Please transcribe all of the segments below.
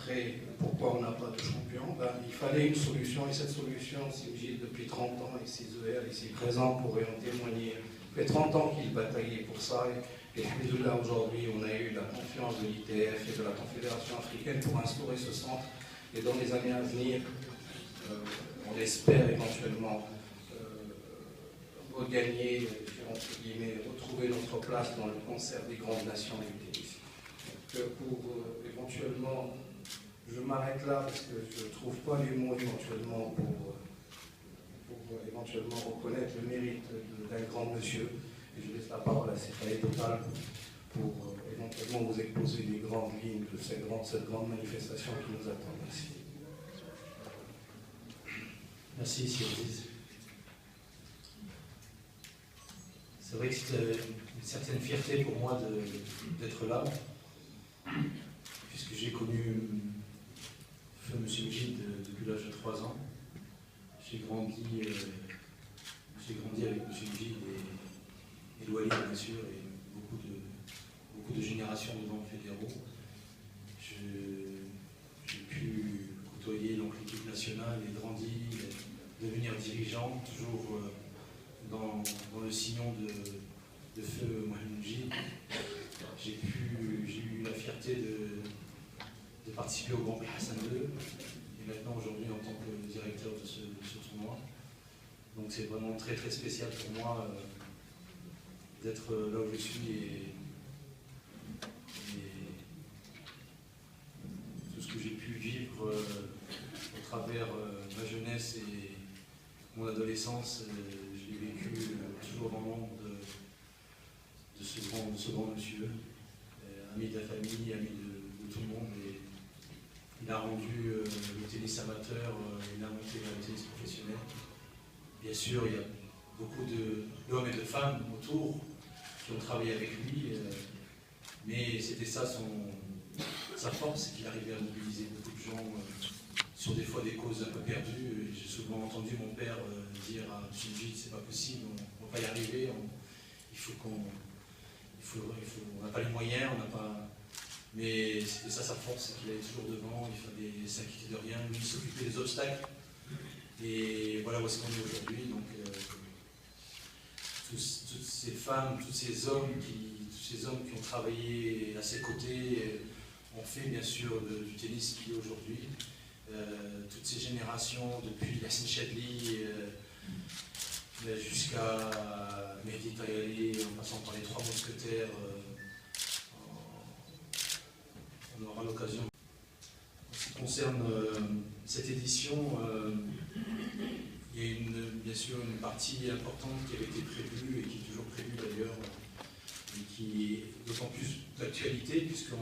après pourquoi on n'a pas de champion, ben, il fallait une solution, et cette solution, Simjid, depuis 30 ans, et Césaire, ici présent, pourrait en témoigner. Ça fait 30 ans qu'il bataillait pour ça, et là aujourd'hui, on a eu la confiance de l'ITF et de la Confédération africaine pour instaurer ce centre, et dans les années à venir, on espère éventuellement regagner, entre guillemets, retrouver notre place dans le concert des grandes nations du tennis. Pour éventuellement, je m'arrête là parce que je ne trouve pas les mots éventuellement pour éventuellement reconnaître le mérite d'un grand monsieur. Et je laisse la parole à Céphale Total pour éventuellement vous exposer les grandes lignes de cette grande manifestation qui nous attend. Merci. Merci, Cyril. C'est vrai que c'est une certaine fierté pour moi d'être là, puisque j'ai connu feu M. Mjid depuis l'âge de 3 ans. J'ai grandi avec M. Mjid et Louali, bien sûr, et beaucoup de générations de membres fédéraux. J'ai pu côtoyer l'équipe nationale et grandir, devenir dirigeant, toujours dans le sillon de feu Mohamed Mjid. J'ai eu la fierté de participer au Grand Prix Hassan II, et maintenant aujourd'hui en tant que directeur de ce tournoi. Donc c'est vraiment très très spécial pour moi d'être là où je suis et tout ce que j'ai pu vivre au travers ma jeunesse et mon adolescence, je l'ai vécu toujours dans l'ombre de ce grand monsieur, ami de la famille, ami de tout le monde. Et il a rendu le tennis amateur, il a monté vers le tennis professionnel. Bien sûr, il y a beaucoup d'hommes et de femmes autour qui ont travaillé avec lui, mais c'était ça sa force, c'est qu'il arrivait à mobiliser beaucoup de gens sur des fois des causes un peu perdues. J'ai souvent entendu mon père dire à Mjid, c'est pas possible, on va pas y arriver, on n'a pas les moyens, on n'a pas. Mais c'était ça sa force, c'est qu'il allait toujours devant, il fallait s'inquiéter de rien, lui s'occuper des obstacles. Et voilà où est-ce qu'on est aujourd'hui. Donc toutes ces femmes, tous ces hommes qui ont travaillé à ses côtés ont fait bien sûr du tennis qu'il est aujourd'hui. Toutes ces générations, depuis Yassine Chadli jusqu'à Mehdi Taïali, en passant par les 3 mousquetaires, on aura l'occasion. En ce qui concerne cette édition, il y a bien sûr une partie importante qui avait été prévue et qui est toujours prévue d'ailleurs, et qui est d'autant plus d'actualité puisque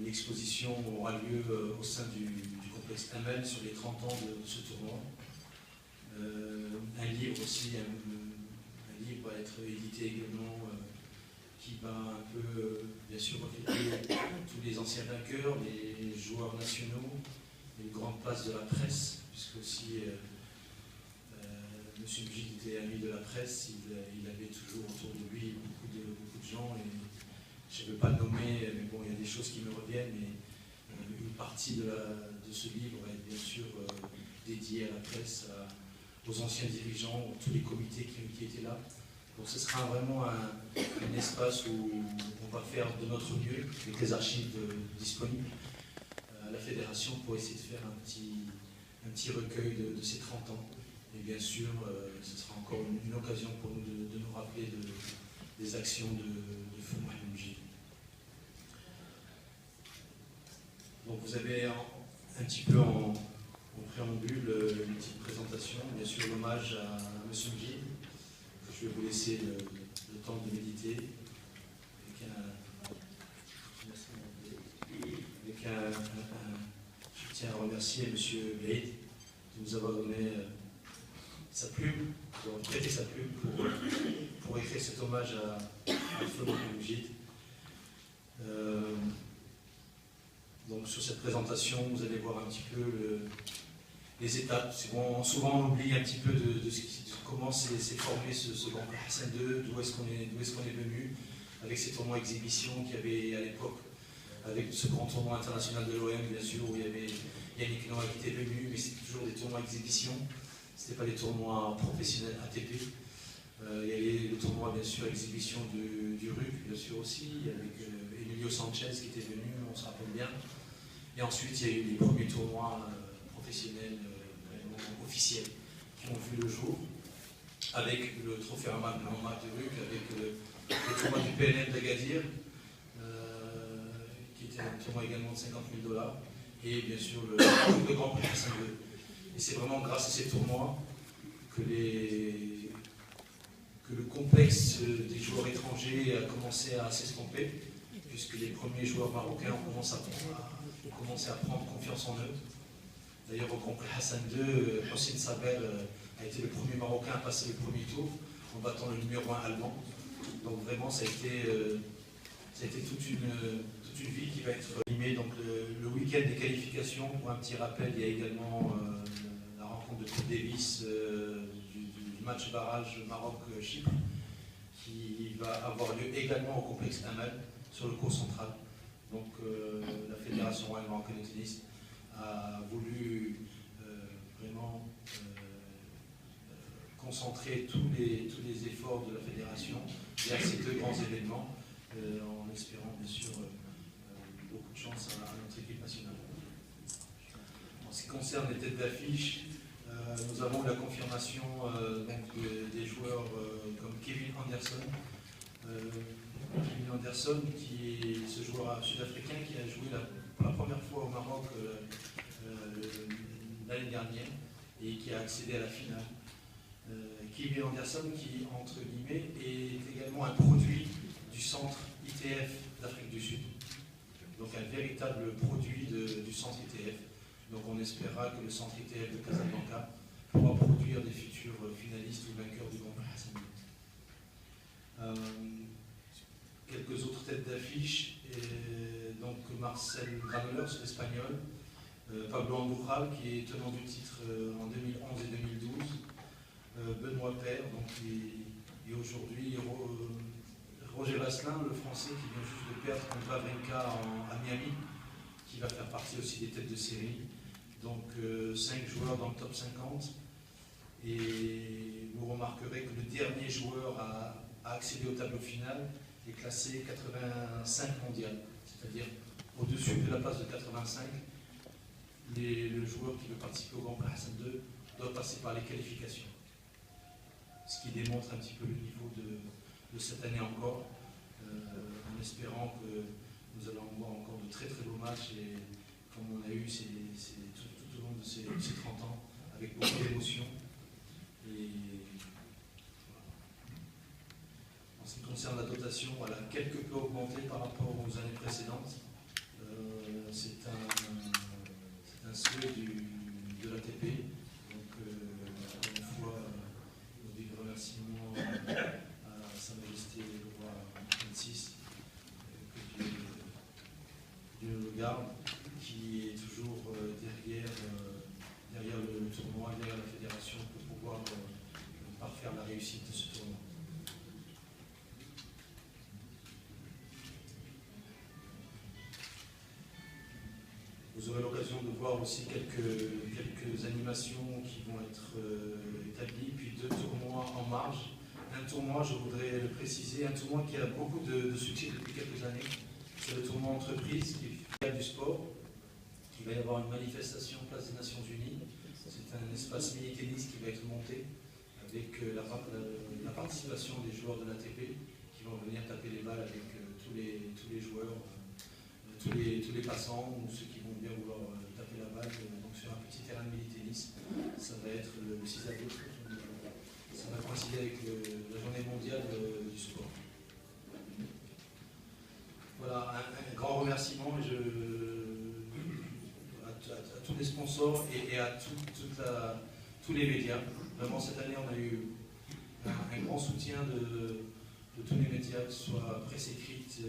l'exposition aura lieu au sein du complexe Amel sur les 30 ans de ce tournoi. Un livre aussi, un livre va être édité également qui va un peu, bien sûr, refléter tous les anciens vainqueurs, les joueurs nationaux, une grande place de la presse, puisque aussi M. Mjid était ami de la presse, il avait toujours autour de lui beaucoup de gens, et je ne veux pas le nommer, mais bon, il y a des choses qui me reviennent, et une partie de ce livre est bien sûr dédiée à la presse, aux anciens dirigeants, tous les comités qui étaient là. Donc ce sera vraiment un espace où on va faire de notre mieux, avec les archives disponibles à la Fédération, pour essayer de faire un petit recueil de ces 30 ans. Et bien sûr, ce sera encore une occasion pour nous de nous rappeler des actions de feu Mohamed Mjid. Donc vous avez un petit peu en préambule une petite présentation, bien sûr l'hommage à M. Mjid. Je vais vous laisser le temps de méditer je tiens à remercier M. Gaïd de nous avoir donné sa plume, de nous prêter sa plume pour écrire cet hommage à feu Mohamed Mjid. Donc sur cette présentation, vous allez voir un petit peu les étapes. Souvent on oublie un petit peu de comment s'est formé ce Grand Prix Hassan II, d'où est-ce qu'on est venu, avec ces tournois exhibition qu'il y avait à l'époque avec ce grand tournoi international de l'OM, bien sûr, où il y avait Yannick Noah qui était venu, mais c'était toujours des tournois d'exhibition, ce n'était pas des tournois professionnels ATP. Il y avait le tournoi, bien sûr, exhibition du RUC, bien sûr aussi, avec Emilio Sanchez qui était venu, on se rappelle bien. Et ensuite, il y a eu les premiers tournois professionnels, vraiment officiels, qui ont vu le jour, avec le trophée Ahmad de RUC, avec le tournoi du PNL d'Agadir, qui était un tournoi également de 50 000 $, et bien sûr le Grand Prix Hassan II. Et c'est vraiment grâce à ces tournois que le complexe des joueurs étrangers a commencé à s'estomper, puisque les premiers joueurs marocains ont commencé à prendre confiance en eux. D'ailleurs, au Grand Prix Hassan II, Hossein Saber a été le premier Marocain à passer le premier tour, en battant le numéro 1 allemand. Donc vraiment, ça a été toute une vie qui va être animée. Donc le week-end des qualifications, pour un petit rappel, il y a également la rencontre de Coupe Davis du match barrage Maroc-Chypre, qui va avoir lieu également au complexe Hamel, sur le cours central. Donc la Fédération royale marocaine de tennis a voulu vraiment concentrer tous les efforts de la fédération vers ces deux grands événements, en espérant bien sûr beaucoup de chance à notre équipe nationale. En ce qui concerne les têtes d'affiche, nous avons la confirmation des joueurs comme Kevin Anderson. Kevin Anderson, qui est ce joueur sud-africain qui a joué pour la première fois au Maroc l'année dernière et qui a accédé à la finale. Kevin Anderson, qui, entre guillemets, est également un produit du centre ITF d'Afrique du Sud. Donc un véritable produit du centre ITF. Donc on espérera que le centre ITF de Casablanca pourra produire des futurs finalistes ou vainqueurs du Grand Prix Hassan II. Quelques autres têtes d'affiche, donc Marcel Granollers, l'espagnol, Pablo Andújar, qui est tenant du titre en 2011 et 2012, Benoît Paire, donc, et aujourd'hui Roger Vasselin, le français qui vient juste de perdre contre Wawrinka à Miami, qui va faire partie aussi des têtes de série. Donc 5 joueurs dans le top 50. Et vous remarquerez que le dernier joueur à accéder au tableau final est classé 85 mondial, c'est-à-dire au-dessus de la place de 85. Le joueur qui veut participer au Grand Prix Hassan II doit passer par les qualifications. Ce qui démontre un petit peu le niveau de cette année encore, en espérant que nous allons voir encore de très très beaux matchs, et comme on a eu tout au long de ces 30 ans, avec beaucoup d'émotion. Et voilà. En ce qui concerne la dotation, elle a quelque peu augmenté par rapport aux années précédentes. C'est un souhait de l'ATP. Donc, encore une fois, nos vifs remerciements à Sa Majesté le roi 26, que Dieu le garde, qui est toujours derrière le tournoi, derrière la fédération, pour pouvoir parfaire la réussite de ce tournoi. Vous aurez l'occasion de voir aussi quelques animations qui vont être établies, puis 2 tournois en marge. Un tournoi, je voudrais le préciser, un tournoi qui a beaucoup de succès depuis quelques années. C'est le tournoi entreprise qui est filiale du sport. Il va y avoir une manifestation place des Nations Unies. C'est un espace mini-tennis qui va être monté avec la participation des joueurs de l'ATP qui vont venir taper les balles avec tous les joueurs, tous les passants ou ceux qui vont bien vouloir taper la balle. Donc sur un petit terrain de mini-tennis, ça va être le 6 avril. Ça va coïncider avec la journée mondiale du sport. Voilà, un grand remerciement à tous les sponsors et à tous les médias. Vraiment, cette année, on a eu un grand soutien de tous les médias, que ce soit presse écrite,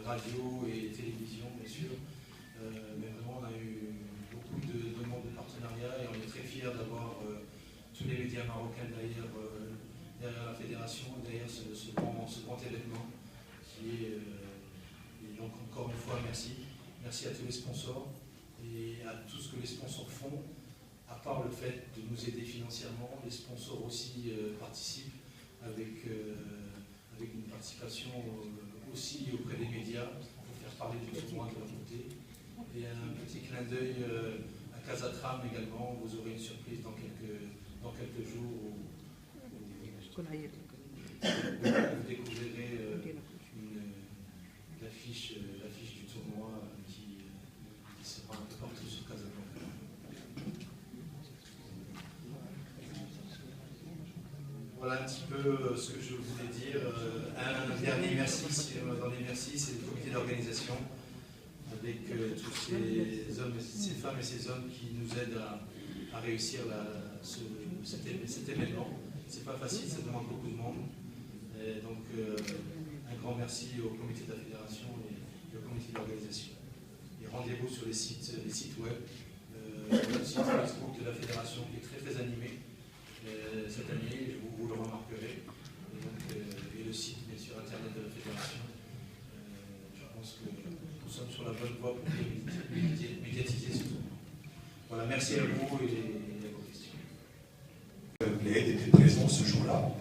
radio et télévision, bien sûr. Mais vraiment, on a eu beaucoup de demandes de partenariat et on est très fiers d'avoir tous les médias marocains derrière la fédération, derrière ce grand événement. Et donc, encore une fois, merci. merci à tous les sponsors et à tout ce que les sponsors font. À part le fait de nous aider financièrement, les sponsors aussi participent avec une participation aussi auprès des médias pour faire parler du tournoi de leur côté. Et un petit clin d'œil à Casatram également, vous aurez une surprise dans quelques jours où vous découvrirez l'affiche du tournoi qui sera un peu partout sur Casablanca. Voilà un petit peu ce que je voulais dire. Un dernier merci, dans les merci, c'est le comité d'organisation, avec tous ces femmes et ces hommes qui nous aident à réussir cet événement. C'est pas facile, ça demande beaucoup de monde. Et donc, un grand merci au comité de la fédération et au comité d'organisation. Et rendez-vous sur les sites web, le site Facebook de la fédération qui est très très animé cette année, vous le remarquerez. Et le site, bien sûr, internet de la fédération. Je pense que nous sommes sur la bonne voie pour médiatiser ce tournoi. Voilà, merci à vous et à vos questions. L'aide était présent ce jour-là.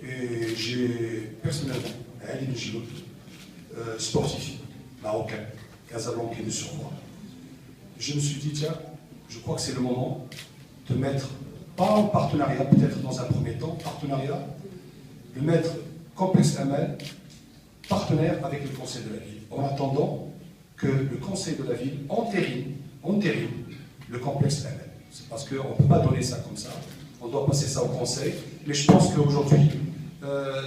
Et j'ai personnellement, Ali Njiloud, sportif marocain, casablancais de surcroît, je me suis dit, tiens, je crois que c'est le moment de mettre, pas en partenariat, peut-être dans un premier temps, partenariat, de mettre Complexe Amel partenaire avec le Conseil de la Ville, en attendant que le Conseil de la Ville entérine le Complexe Amel. C'est parce qu'on ne peut pas donner ça comme ça, on doit passer ça au Conseil, mais je pense qu'aujourd'hui,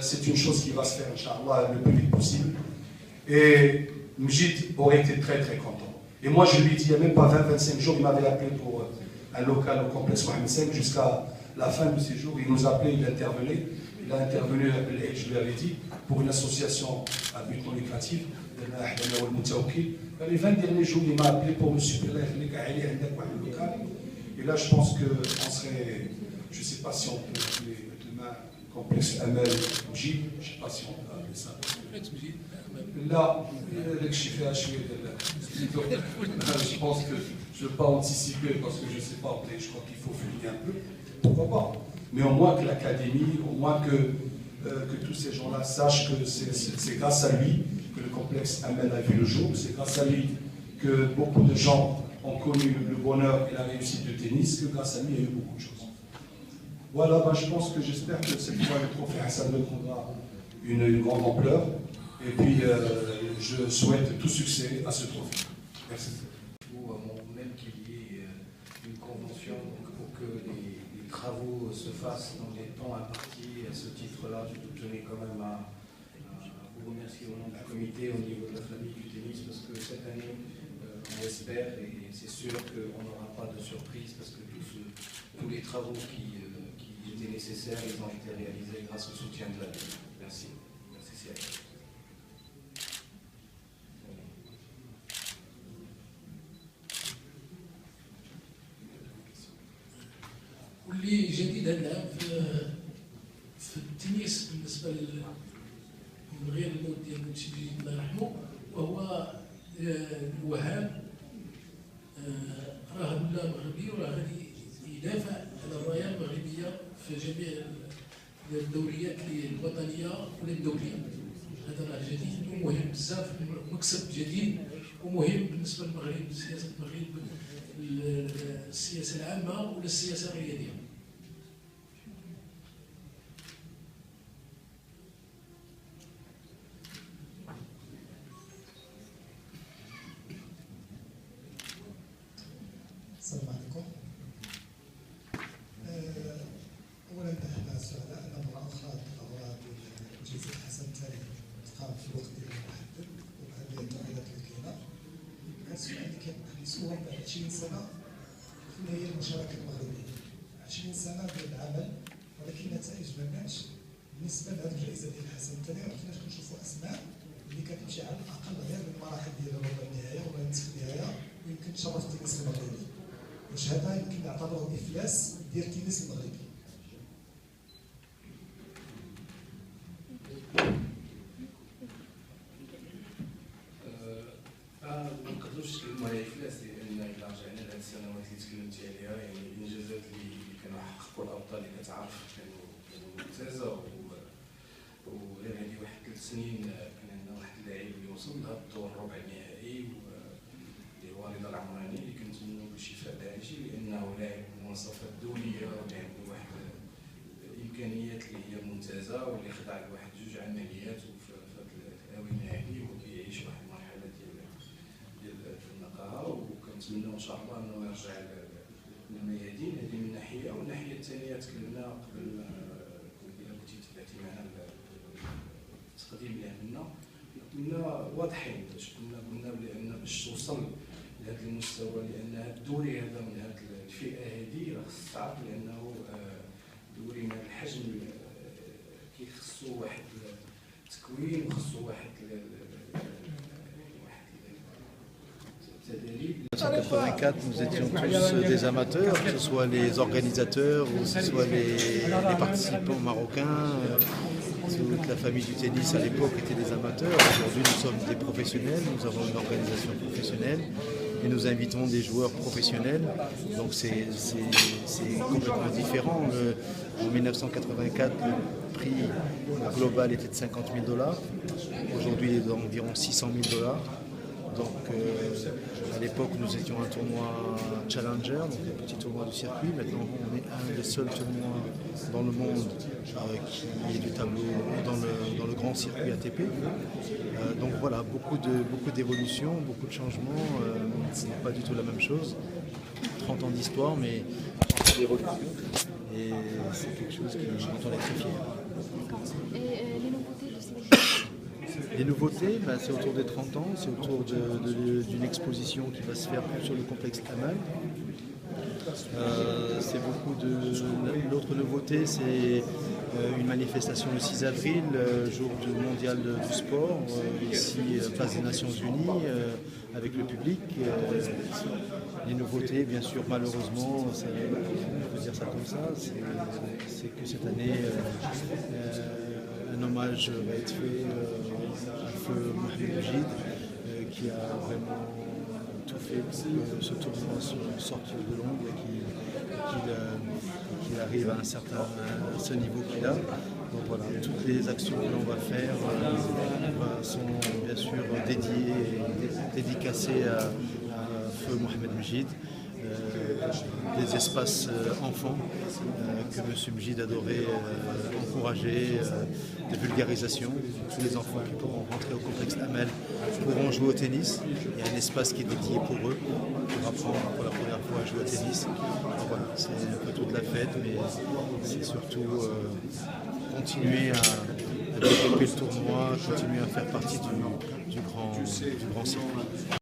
c'est une chose qui va se faire, Inch'Allah, le plus vite possible. Et Mjid aurait été très très content. Et moi, je lui ai dit, il n'y a même pas 20-25 jours, il m'avait appelé pour un local au complexe Mohamed V jusqu'à la fin de ses jours. Il nous appelait, il intervenait. Il a intervenu, je lui avais dit, pour une association à but non lucratif, les 20 derniers jours, il m'a appelé pour me supprimer le local. Et là, je pense qu'on serait, je ne sais pas si on peut appeler demain complexe Amel Mjid, je ne sais pas si on peut appeler ça. Là, je pense que je ne veux pas anticiper parce que je ne sais pas, je crois qu'il faut fumer un peu, pourquoi pas. Mais au moins que l'académie, au moins que tous ces gens-là sachent que c'est grâce à lui que le complexe Amel a vu le jour, c'est grâce à lui que beaucoup de gens ont connu le bonheur et la réussite du tennis, que grâce à lui il y a eu beaucoup de choses. Voilà, je pense que j'espère que cette fois le trophée Hassan II prendra une grande ampleur. Et puis, je souhaite tout succès à ce trophée. Merci. Même qu'il y ait une convention pour que les travaux se fassent dans les temps impartis. À ce titre-là, je tenais quand même à vous remercier au nom du comité, au niveau de la famille du tennis, parce que cette année, on espère, et c'est sûr qu'on n'aura pas de surprise, parce que tous les travaux qui étaient nécessaires, ils ont été réalisés grâce au soutien de la ville. Merci. Merci, Cyril. واللي جديد هذا في التنس بالنسبه من غير الموت ديال بوتشيبي الله يرحمه، وهو الوهاب راه ولا مغربي وراه غادي يدافع على الرايه المغربيه في جميع الدوريات الوطنيه ولا الدوليه. هذا راه جديد ومهم بزاف، مكسب جديد ومهم بالنسبه للمغرب، سياسه المغرب، السياسه العامه ولا السياسه الرياضيه. السلام عليكم. اولا نحن سعداء ان مره اخرى الدوره بجائزه حسن الثاني تقام في الوقت المحدد وبهذه التوقيتات اللي كاينه. هذا السؤال اللي كيطرح لي سؤال بعد 20 سنه فين هي المشاركه المغربيه؟ 20 سنه ديال العمل ولكن النتائج ما كانش. بالنسبه لهذه الجائزه ديال حسن الثاني راه كنا كنشوفوا اسماء اللي كتمشي على الاقل غير من المراحل ديال ربع النهايه ولا نصف النهايه ويمكن تشرف التنس المغربي. واش هذا يمكن نعتبره افلاس ديال التنس المغربي؟ ما نقدروش إفلاس، لأن إلا رجعنا لهاد السنوات اللي تكلمتي عليها يعني الإنجازات اللي كانوا حققوا الأبطال اللي كتعرف كانوا ممتازة، وغير هذه واحد 3 سنين كان عندنا واحد اللاعب اللي وصل لهاد الدور الربع النهائي اللي هو رضا العمراني، اللي كنتمنوا له الشفاء العاجل لأنه لاعب مواصفات دولية ولاعب بواحد الإمكانيات اللي هي ممتازة، واللي خضع لواحد 2 عمليات وفي هاد الآونة هادي وكيعيش واحد المرحلة ديال النقاهة، وكنتمنوا إن شاء الله أنه يرجع للميادين. هذه من ناحية، والناحية الثانية تكلمنا قبل إلا كنتي تبعتي معنا التقديم اللي عملنا، كنا واضحين باش قلنا بأن باش توصل لهذا المستوى، لأن هذا الدوري هذا من هذه الفئة هذه راه خص تعرف لأنه دوري من هذا الحجم كيخصو واحد التكوين وخصو واحد التدريب. En 1984, nous étions tous des amateurs, que ce soit les organisateurs ou que ce soit les participants marocains. Toute la famille du tennis à l'époque était des amateurs. Aujourd'hui, nous sommes des professionnels, nous avons une organisation professionnelle et nous invitons des joueurs professionnels. Donc c'est complètement différent. En 1984, le prix global était de $50 000. Aujourd'hui, il est d'environ $600 000. Donc à l'époque nous étions un tournoi challenger, donc un petit tournoi du circuit. Maintenant on est un des seuls tournois dans le monde qui est du tableau dans le grand circuit ATP. Donc voilà, beaucoup d'évolutions, beaucoup de changements. Ce n'est pas du tout la même chose. 30 ans d'histoire, mais d'évolution. Et c'est quelque chose dont on est très fiers. Et les nouveautés de cette Les nouveautés, c'est autour des 30 ans, c'est autour d'une exposition qui va se faire sur le complexe Amal. C'est beaucoup de... L'autre nouveauté, c'est une manifestation le 6 avril, jour du mondial du sport, ici, place des Nations Unies, avec le public. Les nouveautés, bien sûr, malheureusement, on peut dire ça comme ça, c'est que cette année, un hommage va être fait à feu Mohamed Moujid, qui a vraiment tout fait pour que ce tournoi sorte de l'ombre et qu'il arrive à ce niveau qu'il a. Donc voilà, toutes les actions que l'on va faire sont bien sûr dédiées et dédicacées à feu Mohamed Moujid. Des espaces enfants que M. Moujid adorait encourager, de vulgarisation. Tous les enfants qui pourront rentrer au complexe Amel pourront jouer au tennis. Il y a un espace qui est dédié pour eux, pour apprendre pour la première fois à jouer au tennis. Donc voilà, c'est un peu toute la fête, mais c'est surtout continuer à développer le tournoi, continuer à faire partie du grand circuit.